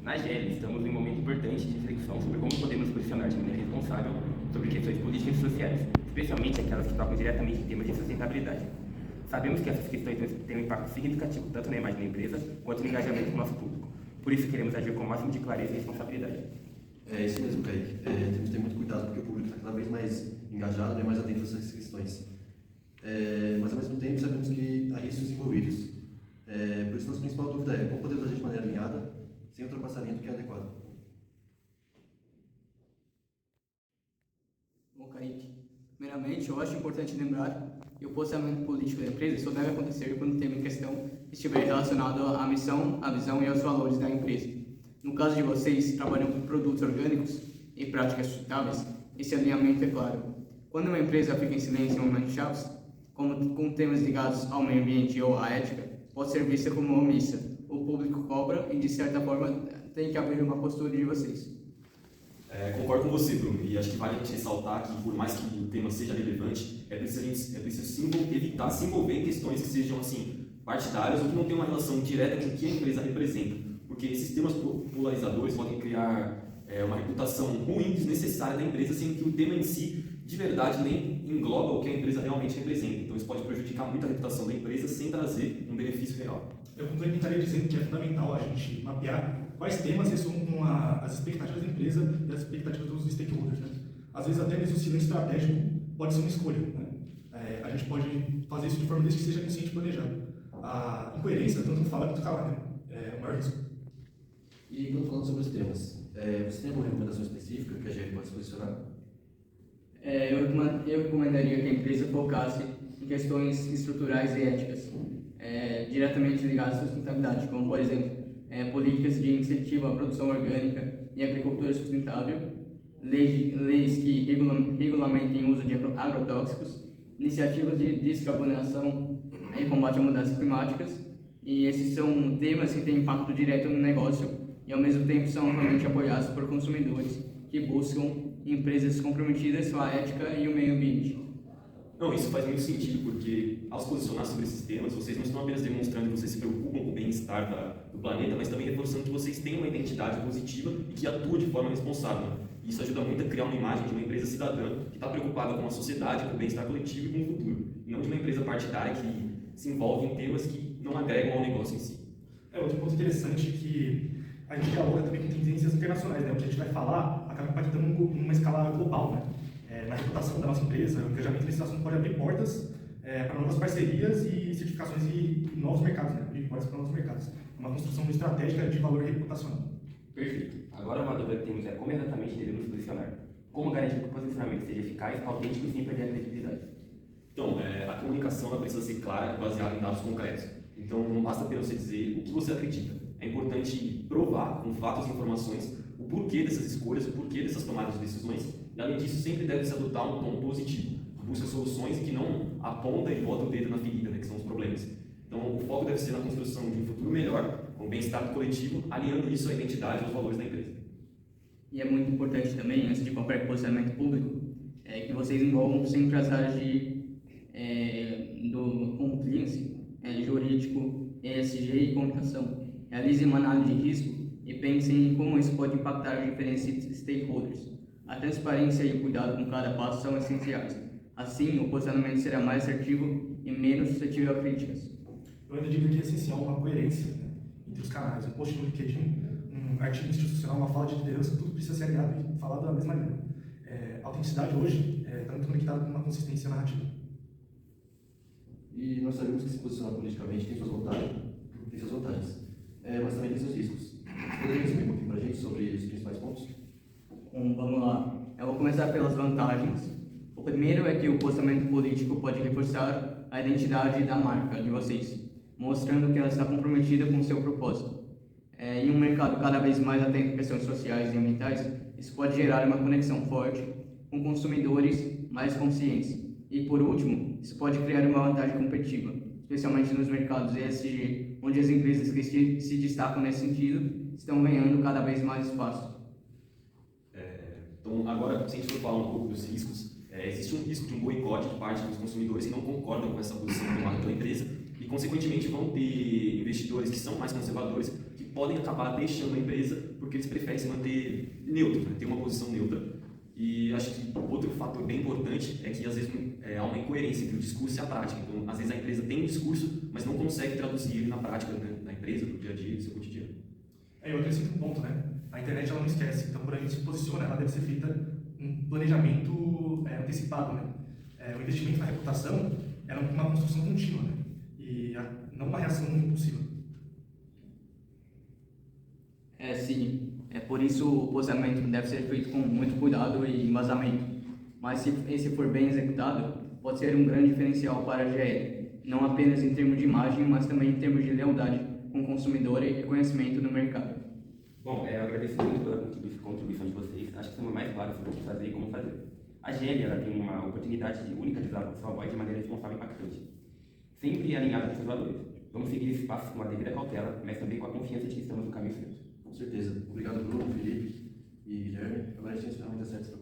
Na GEL, estamos em um momento importante de reflexão sobre como podemos posicionar de maneira responsável sobre questões políticas e sociais, especialmente aquelas que tocam diretamente em temas de sustentabilidade. Sabemos que essas questões têm um impacto significativo tanto na imagem da empresa quanto no engajamento com o nosso público. Por isso, queremos agir com o máximo de clareza e responsabilidade. É isso mesmo, Kaique. Temos que ter muito cuidado porque o público está cada vez mais engajado e mais atento a essas questões. Mas, ao mesmo tempo, sabemos que há riscos envolvidos. Por isso, nossa principal dúvida é como podemos agir de maneira alinhada, sem ultrapassamento que é adequado. Bom, Kaique, primeiramente, eu acho importante lembrar que o posicionamento político da empresa só deve acontecer quando o tema em questão estiver relacionado à missão, à visão e aos valores da empresa. No caso de vocês, trabalham com produtos orgânicos e práticas sustentáveis, esse alinhamento é claro. Quando uma empresa fica em silêncio em momentos chaves, como com temas ligados ao meio ambiente ou à ética, pode ser vista como omissa. O público cobra e, de certa forma, tem que abrir uma postura de vocês. Concordo com você, Bruno, e acho que vale a gente ressaltar que, por mais que o tema seja relevante, é preciso evitar se envolver em questões que sejam assim, partidárias ou que não tenham uma relação direta com o que a empresa representa, porque esses temas polarizadores podem criar uma reputação ruim e desnecessária da empresa, sendo que o tema em si, de verdade, nem engloba o que a empresa realmente representa. Então, isso pode prejudicar muito a reputação da empresa sem trazer um benefício real. Eu complementaria dizendo que é fundamental a gente mapear quais temas ressonam com as expectativas da empresa e as expectativas dos stakeholders. Né? Às vezes, até mesmo o silêncio estratégico pode ser uma escolha. Né? A gente pode fazer isso de forma desde que seja consciente e planejado. A incoerência, tanto fala quanto cala, né? É o maior risco. E quando falando sobre os temas, você tem alguma recomendação específica que a gente pode se posicionar? Eu recomendaria que a empresa focasse em questões estruturais e éticas, diretamente ligadas à sustentabilidade, como, por exemplo, políticas de incentivo à produção orgânica e agricultura sustentável, leis que regulamentem o uso de agrotóxicos, iniciativas de descarbonização e combate a mudanças climáticas, e esses são temas que têm impacto direto no negócio e, ao mesmo tempo, são amplamente apoiados por consumidores que buscam empresas comprometidas com a ética e o meio ambiente. Não, isso faz muito sentido, porque ao se posicionar sobre esses temas, vocês não estão apenas demonstrando que vocês se preocupam com o bem-estar do planeta, mas também reforçando que vocês têm uma identidade positiva e que atua de forma responsável. Isso ajuda muito a criar uma imagem de uma empresa cidadã que está preocupada com a sociedade, com o bem-estar coletivo e com o futuro, e não de uma empresa partidária que se envolve em temas que não agregam ao negócio em si. Outro ponto interessante que a gente dialoga também com tendências internacionais, né? O que a gente vai falar acaba impactando numa escala global, né? Na reputação da nossa empresa, o engajamento nesse assunto pode abrir portas para novas parcerias e certificações e novos mercados, né? Abrir portas para novos mercados. Uma construção estratégica de valor reputacional. Perfeito. Agora uma dúvida que temos é como exatamente devemos nos posicionar. Como garantir que o posicionamento seja eficaz, autêntico e sem perder a credibilidade? Então, a comunicação ela precisa ser clara e baseada em dados concretos. Então, não basta apenas você dizer o que você acredita. É importante provar com fatos e informações o porquê dessas escolhas, o porquê dessas tomadas de decisões. E, além disso, sempre deve se adotar um tom positivo, que busca soluções e que não aponta e bota o dedo na ferida, né, que são os problemas. Então, o foco deve ser na construção de um futuro melhor, com o bem-estar coletivo, alinhando isso à identidade e aos valores da empresa. E é muito importante também, antes de qualquer posicionamento público, que vocês envolvam sempre as áreas do compliance, jurídico, ESG e comunicação. Realizem uma análise de risco e pensem em como isso pode impactar os diferentes stakeholders. A transparência e o cuidado com cada passo são essenciais. Assim, o posicionamento será mais assertivo e menos suscetível a críticas. Eu ainda digo que é essencial uma coerência, né, entre os canais. Um post no LinkedIn, um artigo institucional, uma fala de liderança, tudo precisa ser alinhado e falado da mesma língua. A autenticidade hoje está muito conectada com uma consistência narrativa. E nós sabemos que se posicionar politicamente tem suas vantagens, mas também tem seus riscos. Você poderia resumir um pouquinho para a gente sobre os principais pontos? Vamos lá. Eu vou começar pelas vantagens. O primeiro é que o posicionamento político pode reforçar a identidade da marca de vocês, mostrando que ela está comprometida com o seu propósito. Em um mercado cada vez mais atento a questões sociais e ambientais, isso pode gerar uma conexão forte com consumidores mais conscientes. E, por último, isso pode criar uma vantagem competitiva, especialmente nos mercados ESG, onde as empresas que se destacam nesse sentido estão ganhando cada vez mais espaço. Então, agora, se a gente for falar um pouco dos riscos, existe um risco de um boicote de parte dos consumidores que não concordam com essa posição tomada pela empresa e, consequentemente, vão ter investidores que são mais conservadores, que podem acabar deixando a empresa porque eles preferem se manter neutro, né? Ter uma posição neutra. E acho que outro fator bem importante é que às vezes há uma incoerência entre o discurso e a prática. Então, às vezes a empresa tem um discurso, mas não consegue traduzir ele na prática, né, da empresa, do dia a dia, do seu cotidiano. Eu acrescento um ponto, né? A internet ela não esquece, então quando a gente se posiciona, ela deve ser feita um planejamento antecipado, né? O investimento na reputação é uma construção contínua, né? E não uma reação impulsiva. Sim. Por isso o posicionamento deve ser feito com muito cuidado e embasamento. Mas se esse for bem executado, pode ser um grande diferencial para a GL, não apenas em termos de imagem, mas também em termos de lealdade com o consumidor e reconhecimento no mercado. Bom, eu agradeço muito pela contribuição de vocês. Acho que estamos mais claros sobre o que fazer e como fazer. A GL ela tem uma oportunidade única de usar a sua voz de maneira responsável e impactante, sempre alinhada com seus valores. Vamos seguir esse passo com a devida cautela, mas também com a confiança de que estamos no caminho certo. Com certeza. Obrigado, Bruno, Felipe e Guilherme. Agora a gente tem as ferramentas certas para